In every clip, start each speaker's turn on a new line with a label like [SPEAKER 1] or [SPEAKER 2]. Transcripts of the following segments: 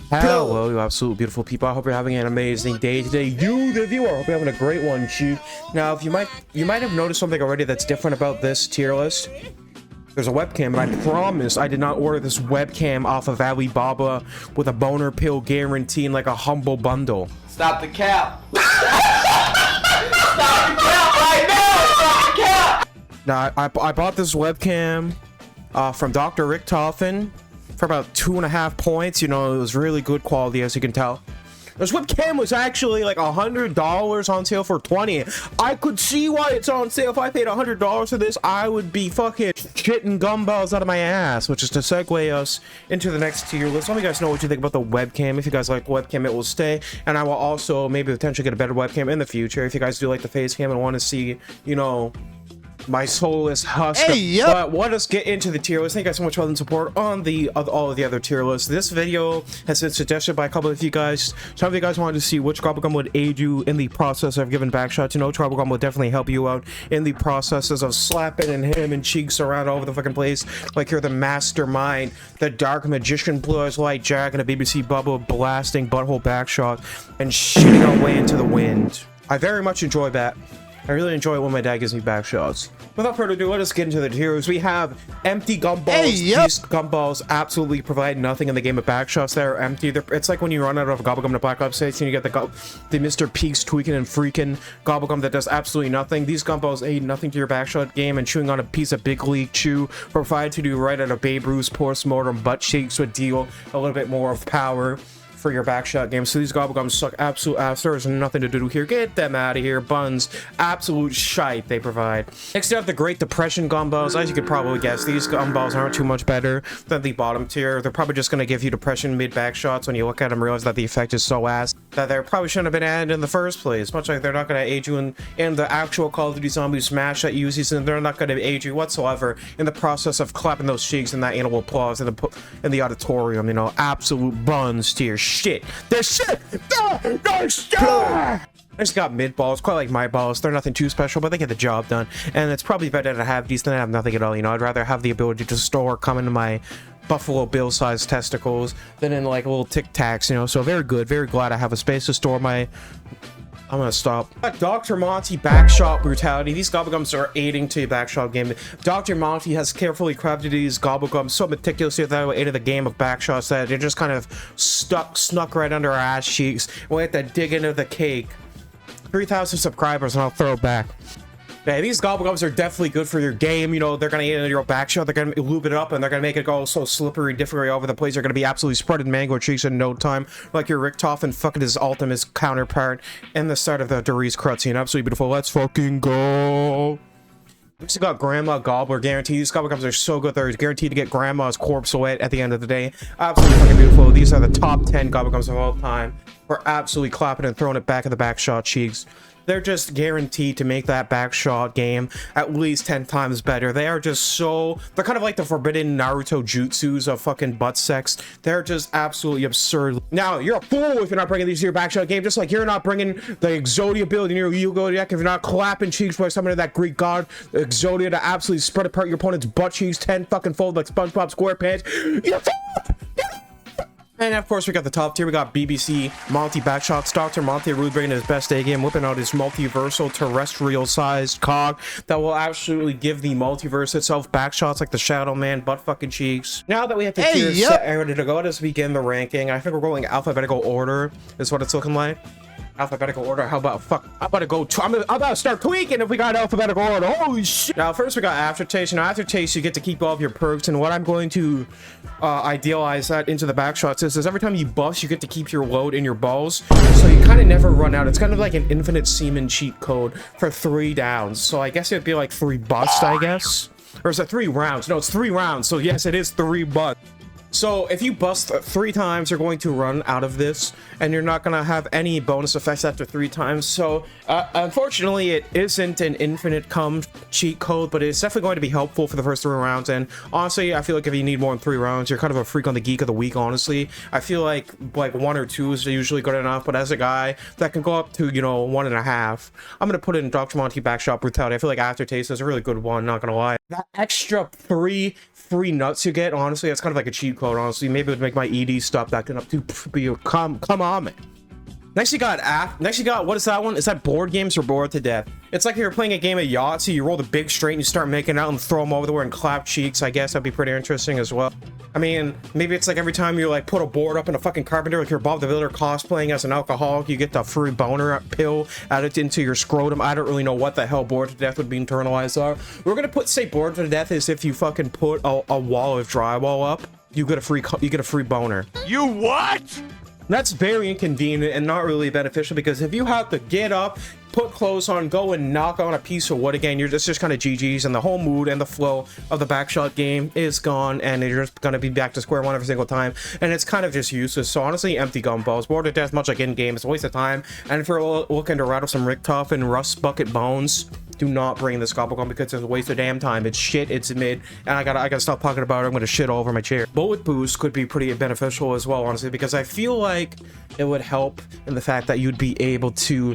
[SPEAKER 1] Hello, you absolute beautiful people. I hope you're having an amazing day today. You, the viewer, I hope you're having a great one, Chief. Now, if you might have noticed something already that's different about this tier list. There's a webcam, and I promise I did not order this webcam off of Alibaba with a boner pill guarantee in like a humble bundle.
[SPEAKER 2] Stop the cap. Stop the cap right now. Stop the cap.
[SPEAKER 1] Now, I bought this webcam from Dr. Richtofen for about 2.5 points. You know, it was really good quality, as you can tell. This webcam was actually like $100 on sale for 20. I could see why it's on sale. If I paid $100 for this, I would be fucking shitting gumballs out of my ass, which is to segue us into the next tier list. Let me guys know what you think about the webcam. If you guys like the webcam, it will stay, and I will also maybe potentially get a better webcam in the future. If you guys do like the face cam and want to see, you know, my soulless husk.
[SPEAKER 3] Hey, yep.
[SPEAKER 1] But let us get into the tier list. Thank you guys so much for the support on all of the other tier lists. This video has been suggested by a couple of you guys. Some of you guys wanted to see which Gobblegum would aid you in the process of giving backshots. You know, which Gobblegum would definitely help you out in the processes of slapping and him and cheeks around all over the fucking place like you're the mastermind, the dark magician, blue eyes white jack, and a BBC bubble blasting butthole backshot and shooting our way into the wind. I very much enjoy that. I really enjoy it when my dad gives me back shots. Without further ado, let us get into the tiers. We have empty gumballs.
[SPEAKER 3] Hey, yep.
[SPEAKER 1] These gumballs absolutely provide nothing in the game of backshots. They're empty. It's like when you run out of Gobblegum to Black Ops 6 and you get the Mr. Peaks tweaking and freaking Gobblegum that does absolutely nothing. These gumballs aid nothing to your backshot game, and chewing on a piece of Big League Chew provided to do right out of Babe Ruth's post-mortem butt cheeks would deal a little bit more of power for your backshot game. So these Gobblegums suck absolute ass. There's nothing to do here. Get them out of here. Buns. Absolute shite they provide. Next you have the Great Depression gumballs. As you could probably guess, these gumballs aren't too much better than the bottom tier. They're probably just going to give you depression mid backshots. When you look at them, realize that the effect is so ass that they probably shouldn't have been added in the first place. Much like they're not going to aid you in the actual Call of Duty Zombie Smash that uses, and they're not going to aid you whatsoever in the process of clapping those cheeks and that animal applause in the auditorium. You know, absolute buns tier. Shit. They're shit! They're shit! I just got mid balls, quite like my balls. They're nothing too special, but they get the job done. And it's probably better to have these than to have nothing at all. You know, I'd rather have the ability to store come into my Buffalo Bill sized testicles than in like little Tic Tacs, you know. So very good, very glad I have a space to store my... I'm gonna stop. Dr. Monty backshot brutality. These Gobblegums are aiding to your backshot game. Dr. Monty has carefully crafted these Gobblegums so meticulously that they will aid in the game of backshots that they're just kind of snuck right under our ass cheeks. We have to dig into the cake. 3,000 subscribers and I'll throw it back. Yeah, these Gobblegums are definitely good for your game. You know, they're going to get into your backshot, they're going to lube it up, and they're going to make it go so slippery, different over the place. You're going to be absolutely spreading mango cheeks in no time, like your Richtofen fucking his ultimate counterpart in the start of the Doris cutscene. Absolutely beautiful. Let's fucking go. We just got Grandma Gobbler guarantee. These Gobblegums are so good, they're guaranteed to get Grandma's corpse wet at the end of the day. Absolutely fucking beautiful. These are the top 10 Gobblegums of all time. We're absolutely clapping and throwing it back at the backshot cheeks. They're just guaranteed to make that backshot game at least 10 times better. They are just so... They're kind of like the forbidden Naruto jutsus of fucking butt sex. They're just absolutely absurd. Now, you're a fool if you're not bringing these to your backshot game, just like you're not bringing the Exodia ability in your Yu-Gi-Oh deck if you're not clapping cheeks by summoning that Greek god Exodia to absolutely spread apart your opponent's butt cheeks 10 fucking fold like SpongeBob SquarePants. You're a fool! And of course, we got the top tier. We got BBC Monty backshots. Dr. Monty really bringing his best A game, whipping out his multiversal terrestrial-sized cog that will absolutely give the multiverse itself backshots like the Shadow Man, butt fucking cheeks. Now that we have the tiers set and ready to go, let us begin the ranking. I think we're going alphabetical order is what it's looking like. Alphabetical order. How about I'm about to go. I'm about to start tweaking if we got alphabetical order. Holy shit! Now, first we got Aftertaste. Now, Aftertaste, you get to keep all of your perks, and what I'm going to idealize that into the backshots is every time you bust, you get to keep your load in your balls, so you kind of never run out. It's kind of like an infinite semen cheat code for 3 downs. So I guess it'd be like 3 busts, I guess, or is it 3 rounds? No, it's 3 rounds. So yes, it is 3 busts. So if you bust 3 times, you're going to run out of this, and you're not going to have any bonus effects after 3 times. So unfortunately, it isn't an infinite cum cheat code, but it's definitely going to be helpful for the first 3 rounds. And honestly, I feel like if you need more than 3 rounds, you're kind of a freak on the geek of the week. Honestly, I feel like 1 or 2 is usually good enough. But as a guy that can go up to 1.5, I'm gonna put in Dr. Monty backshot brutality. I feel like Aftertaste is a really good one. Not gonna lie. That extra three free nuts you get, honestly, that's kind of like a cheat code, honestly. Maybe it would make my ED stop backing up to be come on, man. Next you got what is that one? Is that board games or bored to death? It's like you're playing a game of Yahtzee, you roll the big straight and you start making out and throw them over the way and clap cheeks. I guess that'd be pretty interesting as well. I mean, maybe it's like every time you like put a board up in a fucking carpenter, like you're Bob the Builder cosplaying as an alcoholic, you get the free boner pill added into your scrotum. I don't really know what the hell bored to death would be internalized are. We're gonna say bored to death as if you fucking put a wall of drywall up, you get a free boner.
[SPEAKER 3] You what?
[SPEAKER 1] That's very inconvenient and not really beneficial, because if you have to get up, put clothes on, go and knock on a piece of wood again, you're just kind of GG's, and the whole mood and the flow of the backshot game is gone, and you're just gonna be back to square one every single time, and it's kind of just useless. So honestly, empty gumballs, bored to death, much like in game, it's a waste of time. And if you're looking to rattle some Richtofen and rust bucket bones, do not bring this Gobblegum, because it's a waste of damn time. It's shit, it's mid, and I gotta stop talking about it. I'm gonna shit all over my chair. Bullet boost could be pretty beneficial as well, honestly, because I feel like it would help in the fact that you'd be able to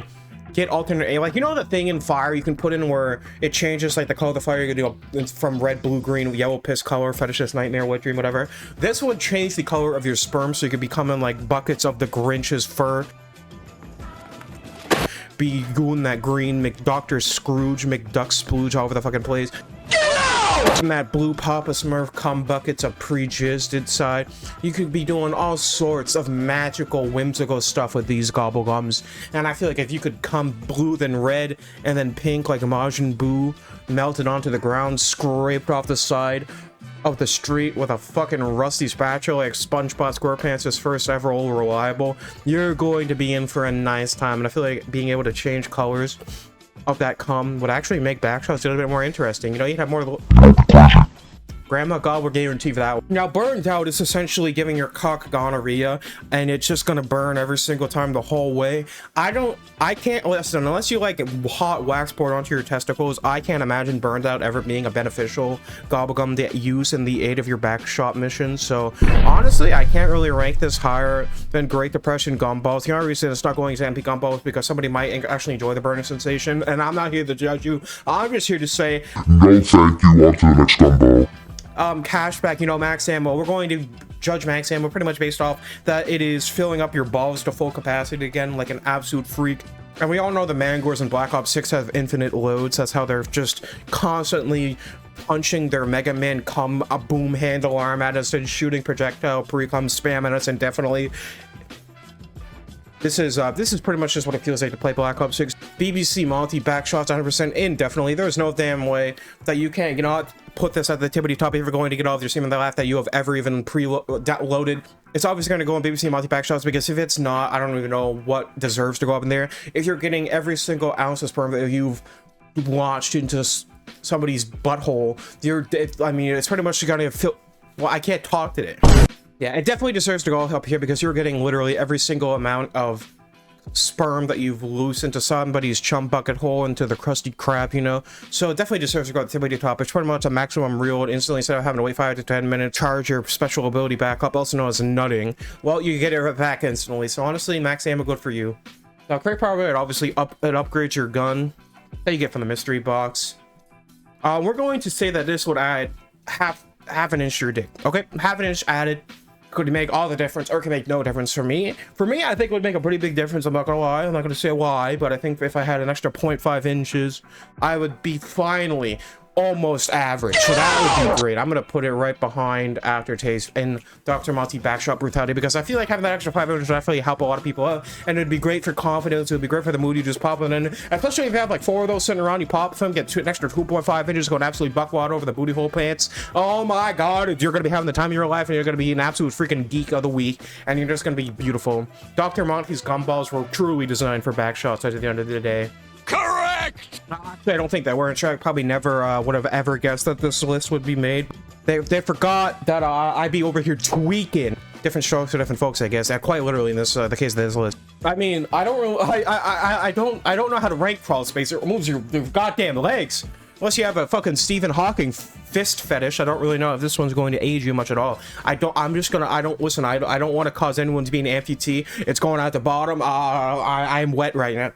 [SPEAKER 1] get alternate aim. Like, you know the thing in fire you can put in where it changes like the color of the fire, you can do from red, blue, green, yellow, piss color, fetishist, nightmare, wet dream, whatever. This would change the color of your sperm, so you could become in like buckets of the Grinch's fur. Be doing that green McDr. Scrooge McDuck splooge all over the fucking place. And that blue Papa Smurf cum buckets of pre-jizzed inside. You could be doing all sorts of magical, whimsical stuff with these Gobblegums. And I feel like if you could come blue, then red, and then pink like Majin Buu, melted onto the ground, scraped off the side of the street with a fucking rusty spatula like SpongeBob SquarePants' first ever old reliable, you're going to be in for a nice time. And I feel like being able to change colors of that cum would actually make backshots a little bit more interesting. You know, you'd have more Grandma God will guarantee for that one. Now, burned out is essentially giving your cock gonorrhea, and it's just gonna burn every single time the whole way. I can't listen, unless you like hot wax poured onto your testicles, I can't imagine burned out ever being a beneficial Gobblegum to use in the aid of your backshot mission. So honestly, I can't really rank this higher than Great Depression gumballs. The only reason it's not going to MP gumballs is because somebody might actually enjoy the burning sensation, and I'm not here to judge you. I'm just here to say
[SPEAKER 4] no thank you, on to the next gumball.
[SPEAKER 1] Cashback, you know, max ammo. We're going to judge max ammo pretty much based off that it is filling up your balls to full capacity again, like an absolute freak. And we all know the Mangors in Black Ops 6 have infinite loads. That's how they're just constantly punching their Mega Man cum a boom handle arm at us and shooting projectile pre-cum spam at us indefinitely. This is pretty much just what it feels like to play Black Ops 6. BBC multi backshots 100% indefinitely. There's no damn way that you can't, you know, put this at the tippity top if you're going to get all of your steam in the lap that you have ever even loaded. It's obviously going to go in BBC multi backshots, because if it's not, I don't even know what deserves to go up in there. If you're getting every single ounce of sperm that you've launched into somebody's butthole, I mean, it's pretty much going to feel. Well, I can't talk today. Yeah, it definitely deserves to go up here, because you're getting literally every single amount of sperm that you've loosed into somebody's chum bucket hole, into the crusty crap, you know. So it definitely deserves to go to the top. It's pretty much a maximum reload instantly instead of having to wait 5 to 10 minutes, charge your special ability back up, also known as nutting. Well, you get it back instantly. So honestly, max ammo good for you. Now, Crate Power, it obviously upgrades your gun that you get from the mystery box. We're going to say that this would add half an inch to your dick. Okay, half an inch added. Could make all the difference, or could make no difference for me. For me, I think it would make a pretty big difference. I'm not gonna lie. I'm not gonna say why, but I think if I had an extra 0.5 inches, I would be finally almost average. So that would be great. I'm gonna put it right behind Aftertaste and Dr. Monty Backshot Brutality, because I feel like having that extra 5 inches would definitely help a lot of people out, and it'd be great for confidence. It would be great for the mood. You just pop it in, especially if you have like 4 of those sitting around. You pop them, get an extra 2.5 inches, going absolutely buckwater over the booty hole pants. Oh my god, you're gonna be having the time of your life, and you're gonna be an absolute freaking geek of the week, and you're just gonna be beautiful. Dr. Monty's gumballs were truly designed for backshots at the end of the day.
[SPEAKER 3] Correct!
[SPEAKER 1] Actually, I don't think that were in track. Probably never would have ever guessed that this list would be made. They forgot that I'd be over here tweaking different strokes for different folks, I guess. Quite literally in this the case of this list. I mean, I don't know how to rank crawl space. It removes your goddamn legs. Unless you have a fucking Stephen Hawking fist fetish. I don't really know if this one's going to aid you much at all. I don't want to cause anyone to be an amputee. It's going out the bottom. I'm wet right now.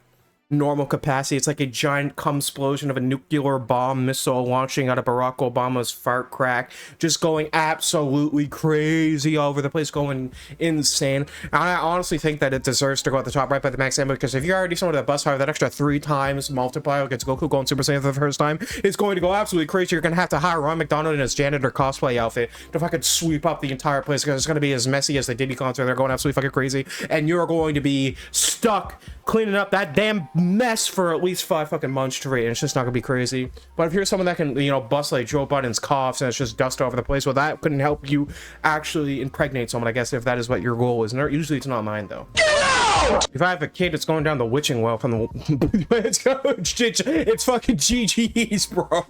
[SPEAKER 1] normal capacity. It's like a giant cum explosion of a nuclear bomb missile launching out of Barack Obama's fart crack, just going absolutely crazy all over the place, going insane. And I honestly think that it deserves to go at the top right by the max ammo, because if you're already someone that busts hard, that extra 3 times multiplier against Goku going Super Saiyan for the first time, it's going to go absolutely crazy. You're gonna have to hire Ron McDonald in his janitor cosplay outfit to fucking sweep up the entire place, because it's gonna be as messy as the Diddy concert. They're going absolutely fucking crazy, and you're going to be stuck cleaning up that damn mess for at least 5 fucking months straight, and it's just not gonna be crazy. But if you're someone that can, you know, bust like Joe Biden's coughs and it's just dust over the place, well, that couldn't help you actually impregnate someone, I guess, if that is what your goal is. And usually it's not mine, though. If I have a kid, it's going down the witching well from the it's fucking GG's, bro.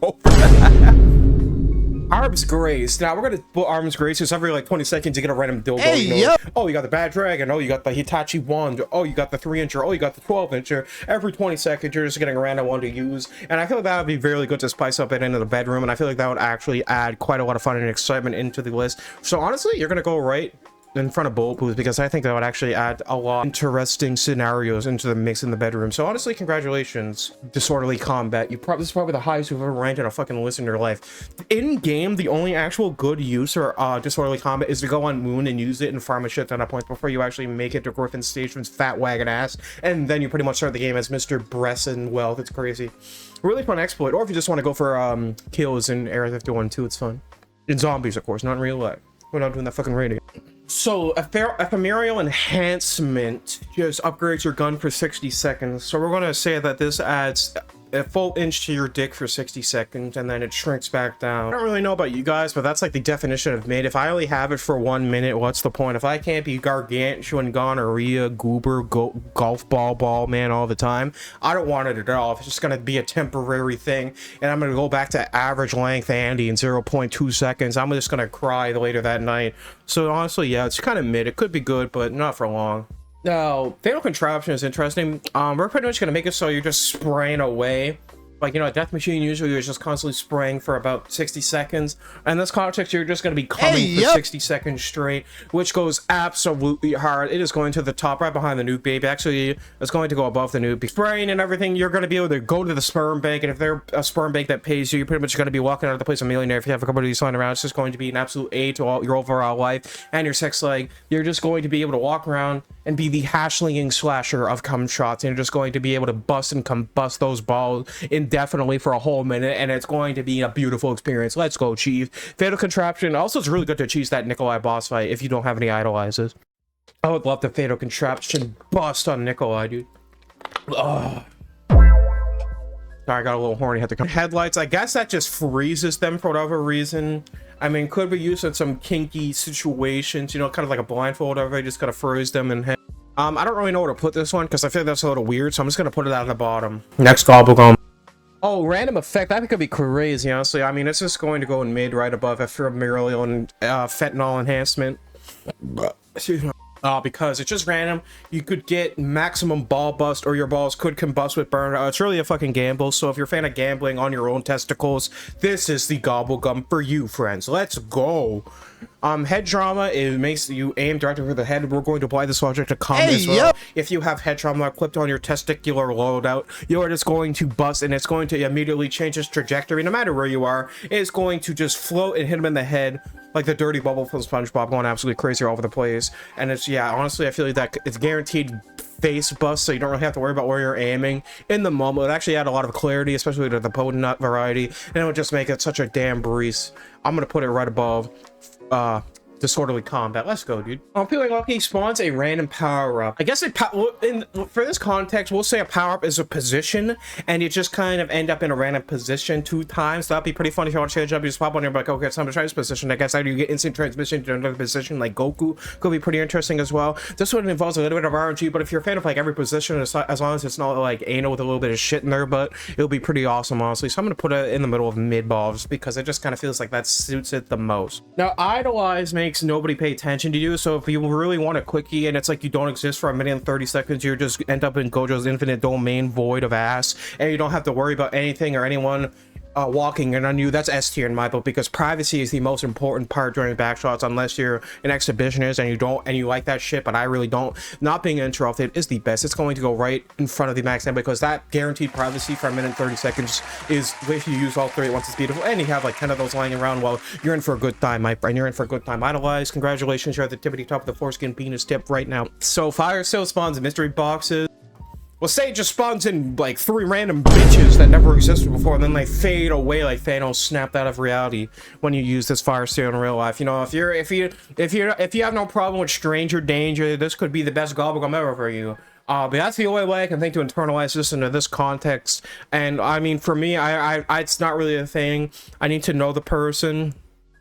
[SPEAKER 1] Arms Grace. Now we're gonna put Arms Grace just every like 20 seconds. You get a random dildo.
[SPEAKER 5] Hey,
[SPEAKER 1] you know,
[SPEAKER 5] yep.
[SPEAKER 1] Oh, you got the Bad Dragon. Oh, you got the Hitachi wand. Oh, you got the 3-incher. Oh, you got the 12-incher. Every 20 seconds, you're just getting a random one to use. And I feel like that would be really good to spice up it into the bedroom. And I feel like that would actually add quite a lot of fun and excitement into the list. So honestly, you're gonna go right in front of Bulletproof, because I think that would actually add a lot of interesting scenarios into the mix in the bedroom. So honestly, congratulations, Disorderly Combat. This is probably the highest you've ever ranked in a fucking list in your life. In game, the only actual good use for Disorderly Combat is to go on Moon and use it and farm a shit ton of points before you actually make it to Griffin Station's fat wagon ass, and then you pretty much start the game as Mr. Bresson Wealth. It's crazy. Really fun exploit. Or if you just want to go for kills in Area 51 too, it's fun. In zombies, of course, not in real life. We're not doing that fucking rating. So, ephemeral enhancement just upgrades your gun for 60 seconds. So we're going to say that this adds a full inch to your dick for 60 seconds, and then it shrinks back down. I don't really know about you guys, but that's like the definition of mid. If I only have it for 1 minute, what's the point? If I can't be gargantuan, gonorrhea, goober, golf ball man all the time, I don't want it at all. If it's just going to be a temporary thing, and I'm going to go back to average length Andy in 0.2 seconds, I'm just going to cry later that night. So honestly, yeah, it's kind of mid. It could be good, but not for long. Now, Fatal Contraption is interesting. We're pretty much going to make it so you're just spraying away. Like, you know, a death machine usually is just constantly spraying for about 60 seconds. In this context, you're just going to be coming for 60 seconds straight, which goes absolutely hard. It is going to the top right behind the nuke, baby. Actually, it's going to go above the nuke. Spraying and everything, you're going to be able to go to the sperm bank, and if they're a sperm bank that pays you, you're pretty much going to be walking out of the place a millionaire. If you have a couple of these lying around, it's just going to be an absolute aid to your overall life and your sex life. You're just going to be able to walk around and be the hash-slinging slasher of cum shots, and you're just going to be able to bust and combust those balls indefinitely for a whole minute, and it's going to be a beautiful experience. Let's go, Chief. Fatal Contraption. Also, it's really good to cheese that Nikolai boss fight if you don't have any idolizers. I would love the Fatal Contraption bust on Nikolai, dude. Ugh. Sorry, I got a little horny. Had to come. Headlights. I guess that just freezes them for whatever reason. I mean, could be used in some kinky situations, you know, kind of like a blindfold. Everybody just kind of froze them and I don't really know where to put this one because I feel like that's a little weird, so I'm just gonna put it at the bottom. Next Gobblegum. Oh, random effect. That could be crazy, honestly. I mean, it's just going to go in mid right above ephemeral and fentanyl enhancement. Excuse me. Because it's just random. You could get maximum ball bust, or your balls could combust with burn. It's really a fucking gamble. So if you're a fan of gambling on your own testicles, this is the Gobblegum for you, friends. Let's go. Head trauma, it makes you aim directly for the head. We're going to apply this logic to cum as well. If you have head trauma clipped on your testicular loadout, you're just going to bust, and it's going to immediately change its trajectory. No matter where you are, it's going to just float and hit him in the head like the dirty bubble from SpongeBob, going absolutely crazy all over the place. And it's, yeah, honestly, I feel like that it's guaranteed face bust, so you don't really have to worry about where you're aiming in the moment. It actually add a lot of clarity, especially to the potent nut variety, and it would just make it such a damn breeze. I'm gonna put it right above Disorderly Combat. Let's go, dude. I'm feeling lucky spawns a random power-up. I guess for this context, we'll say a power-up is a position, and you just kind of end up in a random position 2 times. That'd be pretty funny if you want to change up. You just pop on here, like, okay, it's time to try this position. I guess either you get instant transmission to another position, like Goku. Could be pretty interesting as well. This one involves a little bit of RNG, but if you're a fan of like every position, as long as it's not like anal with a little bit of shit in there, but it'll be pretty awesome, honestly. So I'm gonna put it in the middle of mid balls because it just kind of feels like that suits it the most. Now, idolize makes nobody pay attention to you, so if you really want a quickie and it's like you don't exist for 1 minute and 30 seconds, you just end up in Gojo's infinite domain void of ass, and you don't have to worry about anything or anyone walking in on you, that's S tier in my book, because privacy is the most important part during backshots, unless you're an exhibitionist and you like that shit, but I really don't. Not being interrupted is the best. It's going to go right in front of the max end, because that guaranteed privacy for a minute and 30 seconds is, if you use all three at once, it's beautiful, and you have like 10 of those lying around, well, you're in for a good time, my friend. You're in for a good time. Idolize, congratulations, you're at the tippity top of the foreskin penis tip right now. So fire still spawns in mystery boxes. Well, say it just spawns in like 3 random bitches that never existed before, and then they fade away like Thanos snapped out of reality when you use this fire steel in real life. You know, if you have no problem with stranger danger, this could be the best gobblegum ever for you. But that's the only way I can think to internalize this into this context. And I mean, for me, it's not really a thing. I need to know the person.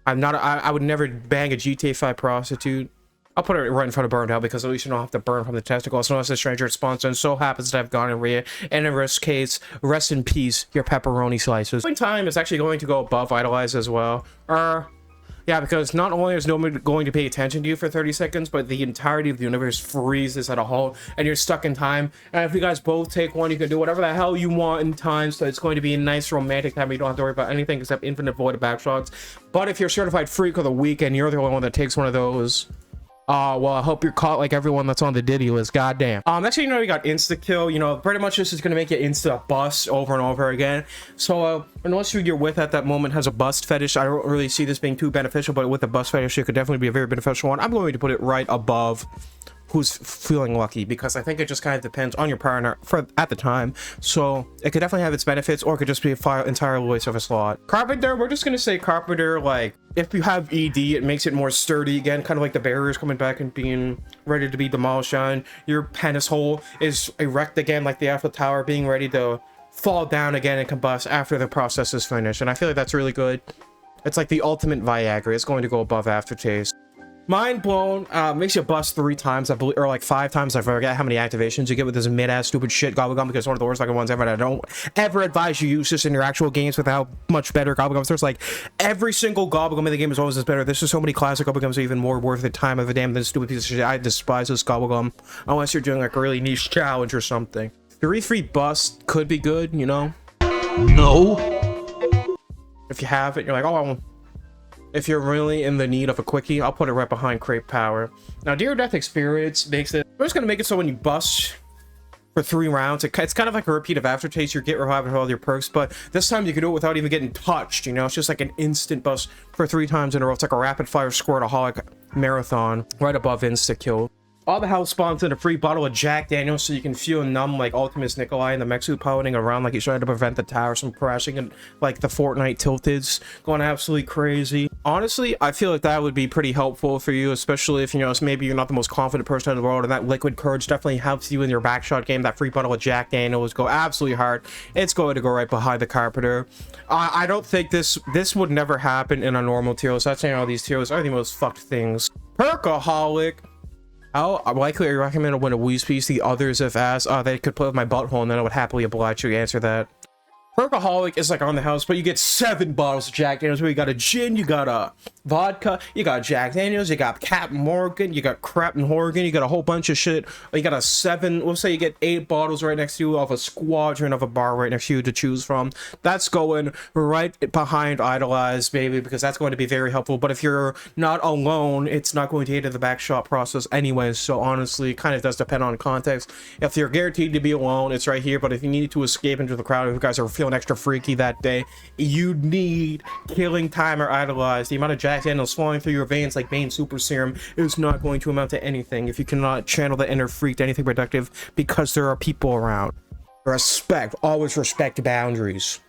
[SPEAKER 1] I would never bang a GTA 5 prostitute. I'll put it right in front of burned out, because at least you don't have to burn from the testicles unless the stranger sponsor, and so happens to have gonorrhea. And in this case, rest in peace, your pepperoni slices. Time is actually going to go above idolize as well. Yeah, because not only is nobody going to pay attention to you for 30 seconds, but the entirety of the universe freezes at a halt, and you're stuck in time. And if you guys both take one, you can do whatever the hell you want in time, so it's going to be a nice romantic time. You don't have to worry about anything except infinite void of backshots. But if you're certified freak of the week and you're the only one that takes one of those, well, I hope you're caught like everyone that's on the Diddy list. Goddamn. Next thing you know, you got insta kill. You know, pretty much this is gonna make you insta bust over and over again. So unless you're with at that moment has a bust fetish, I don't really see this being too beneficial. But with a bust fetish, it could definitely be a very beneficial one. I'm going to put it right above who's feeling lucky, because I think it just kind of depends on your partner at the time. So it could definitely have its benefits, or it could just be a entirely waste of a slot. Carpenter, we're just gonna say carpenter, like if you have ED, it makes it more sturdy again, kind of like the barriers coming back and being ready to be demolished on. Your penis hole is erect again, like the Eiffel Tower, being ready to fall down again and combust after the process is finished. And I feel like that's really good. It's like the ultimate Viagra. It's going to go above Aftertaste. Mind blown. Makes you bust 3 times, I believe, or like 5 times. I forget how many activations you get with this mid-ass stupid shit Gobblegum, because it's one of the worst fucking ones ever. And I don't ever advise you use this in your actual games with how much better Gobblegums. There's like every single Gobblegum in the game is always better. There's just so many classic Gobblegums are even more worth the time of the damn than this stupid piece of shit. I despise this Gobblegum unless you're doing like a really niche challenge or something. 3-3 bust could be good, you know.
[SPEAKER 3] No.
[SPEAKER 1] If you have it, you're like, oh, if you're really in the need of a quickie, I'll put it right behind Crepe Power. Now, Dear Death Experience makes it... We're just going to make it so when you bust for 3 rounds, it's kind of like a repeat of Aftertaste. You get revive with all your perks, but this time you can do it without even getting touched, you know? It's just like an instant bust for 3 times in a row. It's like a rapid-fire squirtaholic marathon right above insta-kill. All the house spawns in a free bottle of Jack Daniels, so you can feel numb like Ultimus Nikolai and the mech suit piloting around like he's trying to prevent the towers from crashing, and like the Fortnite tilteds going absolutely crazy. Honestly, I feel like that would be pretty helpful for you, especially if, you know, maybe you're not the most confident person in the world, and that liquid courage definitely helps you in your backshot game. That free bottle of Jack Daniels go absolutely hard. It's going to go right behind the Carpenter. I don't think this would never happen in a normal tier list. That's saying all these tier lists are the most fucked things. Perkaholic. How likely I recommend when a wheeze piece the others if asked they could play with my butthole, and then I would happily oblige you to answer that. Perkaholic is like on the house, but you get 7 bottles of Jack Daniels, where you got a gin, you got a vodka, you got Jack Daniels, you got Captain Morgan, you got Captain Horgan, you got a whole bunch of shit. You got a 7, we'll say you get 8 bottles right next to you of a squadron of a bar right next to you to choose from. That's going right behind Idolize, baby, because that's going to be very helpful. But if you're not alone, it's not going to hinder the backshot process anyways. So honestly, it kind of does depend on context. If you're guaranteed to be alone, it's right here. But if you need to escape into the crowd, if you guys are feeling extra freaky that day, you need Killing Time or Idolize. The amount of Jack Daniels flowing through your veins like Bane Super Serum is not going to amount to anything if you cannot channel the inner freak to anything productive, because there are people around. Respect. Always respect boundaries.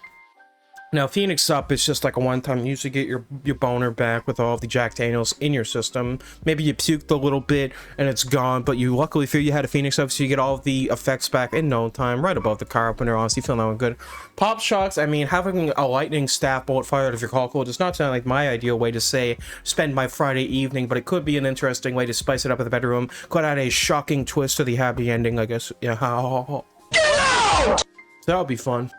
[SPEAKER 1] Now, Phoenix Up is just like a one-time use to get your boner back with all of the Jack Daniels in your system. Maybe you puked a little bit and it's gone, but you luckily feel you had a Phoenix Up, so you get all of the effects back in no time, right above the car opener. Honestly, feeling that one good. Pop shots, I mean, having a lightning staff bolt fired out of your cockle does not sound like my ideal way to say spend my Friday evening, but it could be an interesting way to spice it up in the bedroom. Could add a shocking twist to the happy ending, I guess. Yeah. Get out! That would be fun.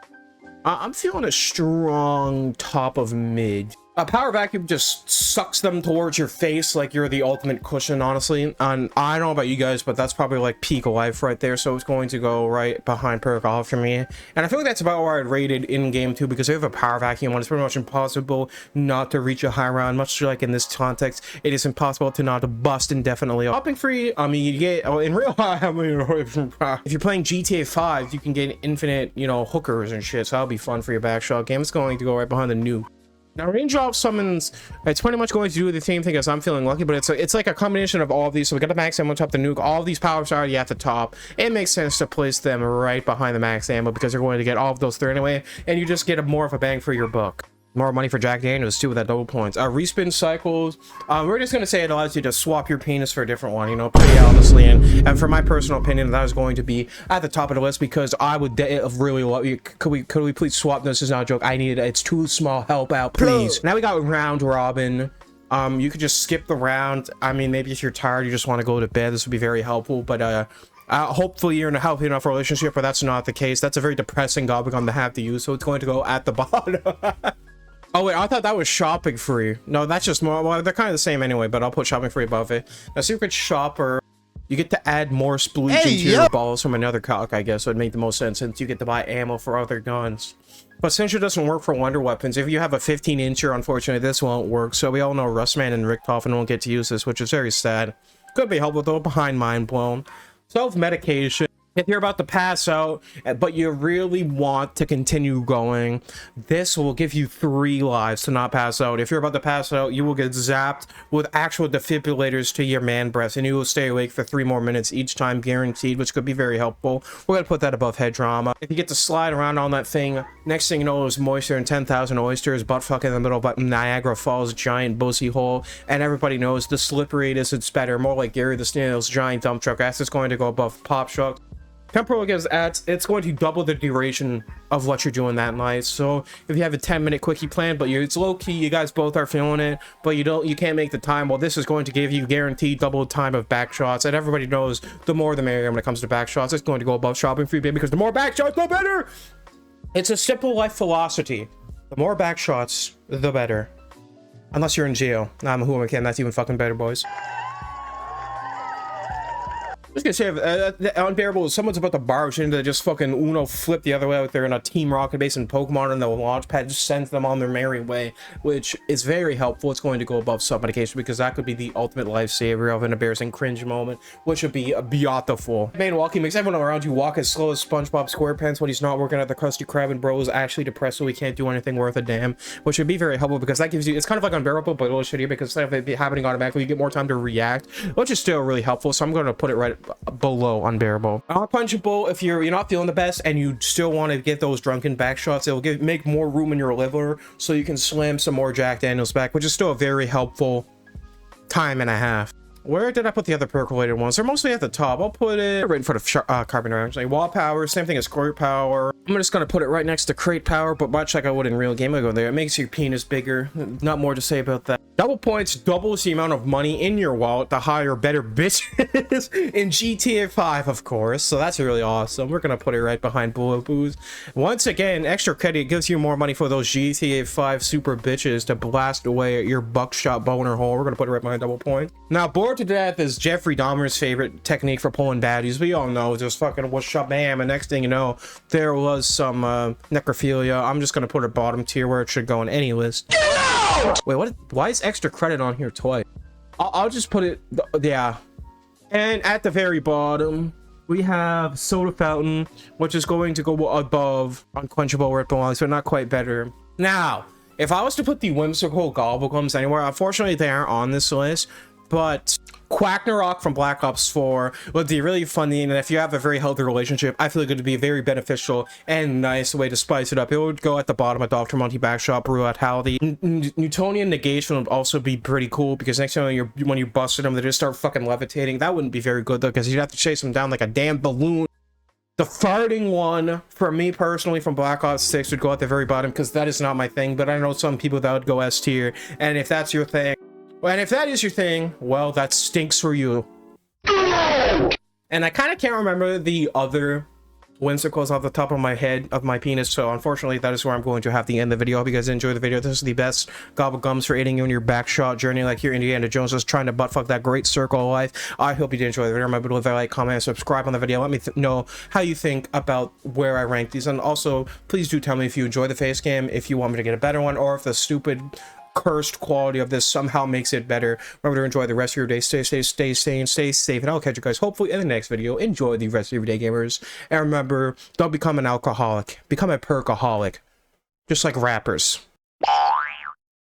[SPEAKER 1] I'm feeling a strong top of mid. A power vacuum just sucks them towards your face like you're the ultimate cushion, honestly. And I don't know about you guys, but that's probably like peak life right there. So it's going to go right behind perk off for me. And I feel like that's about where I'd rated in game too, because if you have a power vacuum one, it's pretty much impossible not to reach a high round. Much like in this context, it is impossible to not bust indefinitely. Hopping free, I mean, you get in real life. I mean, if you're playing GTA 5, you can get infinite, you know, hookers and shit. So that'll be fun for your backshot game. It's going to go right behind the nuke. Now, range off summons, it's pretty much going to do the same thing as I'm feeling lucky, but it's like a combination of all of these. So we got the max ammo on top, the nuke, all of these powers are already at the top. It makes sense to place them right behind the max ammo because you're going to get all of those through anyway, and you just get more of a bang for your buck. More money for Jack Daniels too with that double points. Respin cycles, we're just gonna say it allows you to swap your penis for a different one, you know, pretty honestly. And for my personal opinion, that is going to be at the top of the list because I would really love you. Could we please swap? This is not a joke. I need it. It's too small. Help out, please. Now we got round robin. You could just skip the round. I mean, maybe if you're tired, you just want to go to bed. This would be very helpful, but hopefully you're in a healthy enough relationship, but that's not the case. That's a very depressing gobblegum to have to use, so it's going to go at the bottom. Oh wait, I thought that was shopping free. No, that's just more, well, they're kind of the same anyway, but I'll put shopping free above it. Now, secret shopper, you get to add more splooge into your balls from another cock, I guess. So it'd make the most sense since you get to buy ammo for other guns. But since it doesn't work for wonder weapons, if you have a 15-incher, unfortunately, this won't work. So we all know Rustman and Richtofen won't get to use this, which is very sad. Could be helpful though, behind mind blown. Self-medication. If you're about to pass out, but you really want to continue going, this will give you 3 lives to not pass out. If you're about to pass out, you will get zapped with actual defibrillators to your man breath, and you will stay awake for 3 more minutes each time, guaranteed, which could be very helpful. We're going to put that above head trauma. If you get to slide around on that thing, next thing you know is moisture and 10,000 oysters, butt fuck in the middle of Niagara Falls, giant bussy hole, and everybody knows the slippery it is, it's better. More like Gary the Snail's giant dump truck. That's just going to go above pop shock. Temporal gives ads, it's going to double the duration of what you're doing that night. So if you have a 10-minute quickie plan, but it's low-key, you guys both are feeling it, but you can't make the time, well, this is going to give you guaranteed double time of backshots. And everybody knows the more the merrier when it comes to backshots. It's going to go above shopping free, baby, because the more backshots, the better. It's a simple life philosophy. The more backshots, the better. Unless you're in jail. Who am I kidding? That's even fucking better, boys. I was gonna say, unbearable, someone's about to barge in to just fucking Uno flip the other way out there in a Team Rocket base and Pokemon, and the launch pad just sends them on their merry way, which is very helpful. It's going to go above sub-medication because that could be the ultimate lifesaver of an embarrassing cringe moment, which would be beautiful. Main walking makes everyone around you walk as slow as SpongeBob SquarePants when he's not working at the Krusty Krab, and bro is actually depressed so he can't do anything worth a damn, which would be very helpful because that gives you, it's kind of like unbearable, but a little shittier because instead of it happening automatically, you get more time to react, which is still really helpful. So I'm going to put it right below unbearable. Unpunchable, if you're not feeling the best and you still want to get those drunken back shots, it'll make more room in your liver so you can slam some more Jack Daniels back, which is still a very helpful time and a half. Where did I put the other percolated ones? They're mostly at the top. I'll put it right in front of carbon actually. Wall power, same thing as squirt power. I'm just gonna put it right next to crate power, but much like I would in real game, I go there. It makes your penis bigger. Not more to say about that. Double points doubles the amount of money in your wallet the higher, better bitches in GTA 5, of course. So that's really awesome. We're gonna put it right behind Bullet Booze. Once again, extra credit gives you more money for those GTA 5 super bitches to blast away at your buckshot boner hole. We're gonna put it right behind double point. Now, bored to death is Jeffrey Dahmer's favorite technique for pulling baddies. We all know, just fucking what's up, bam, and next thing you know, there was some necrophilia. I'm just gonna put it bottom tier where it should go in any list. Get out! Wait, what? Why is extra credit on here twice? I'll just put it, yeah. And at the very bottom, we have soda fountain, which is going to go above unquenchable where it belongs, but not quite better. Now, if I was to put the whimsical gobblegums anywhere, unfortunately they aren't on this list, but Quacknarok from Black Ops 4 would be really funny, and if you have a very healthy relationship, I feel like it would be a very beneficial and nice way to spice it up. It would go at the bottom of Dr. Monty Backshot Brutality. Newtonian negation would also be pretty cool, because next time when you busted them, they just start fucking levitating. That wouldn't be very good though, because you'd have to chase them down like a damn balloon. The farting one, for me personally, from Black Ops 6 would go at the very bottom, because that is not my thing, but I know some people that would go S tier, and if that's your thing, and if that is your thing, well, that stinks for you. And I kind of can't remember the other winsicles off the top of my head, of my penis. So unfortunately, that is where I'm going to have to end the video. I hope you guys enjoy the video. This is the best gobblegums for aiding you in your backshot journey, like you're Indiana Jones just trying to buttfuck that great circle of life. I hope you did enjoy the video. Remember to leave a like, comment, and subscribe on the video. Let me know how you think about where I rank these. And also, please do tell me if you enjoy the face cam, if you want me to get a better one, or if the stupid cursed quality of this somehow makes it better. Remember to enjoy the rest of your day. Stay sane, stay safe, and I'll catch you guys hopefully in the next video. Enjoy the rest of your day, gamers. And remember, don't become an alcoholic. Become a perkaholic. Just like rappers.